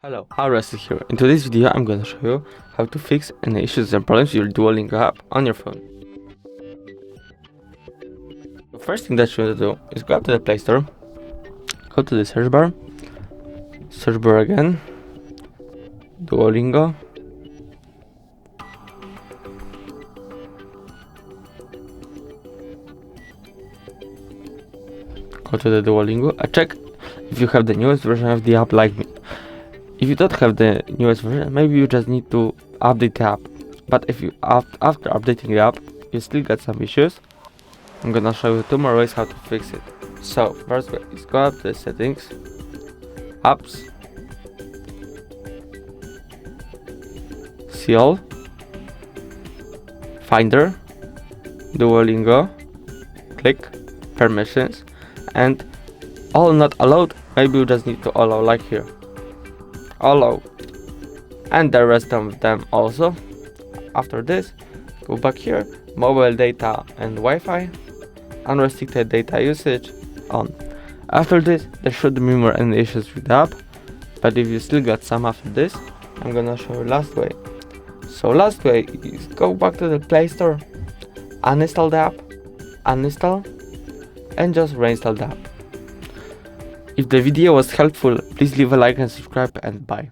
Hello, Harris is here. In today's video I'm gonna show you how to fix any issues and problems with your Duolingo app on your phone. The first thing that you want to do is go up to the Play Store, go to the search bar again, Duolingo, go to the Duolingo, check if you have the newest version of the app like me. If you don't have the newest version, maybe you just need to update the app. But if you after updating the app, you still got some issues, I'm gonna show you two more ways how to fix it. So first way is go up to the settings, apps, see all, finder, Duolingo, click permissions, and all not allowed. Maybe you just need to allow, like here. Allow, and the rest of them also. After this, go back here, mobile data and Wi-Fi, unrestricted data usage on. After this, there shouldn't be more any issues with the app, but if you still got some after this, I'm gonna show you last way. So last way is go back to the Play Store, uninstall the app, uninstall, and just reinstall the app. If the video was helpful, please leave a like and subscribe, and bye.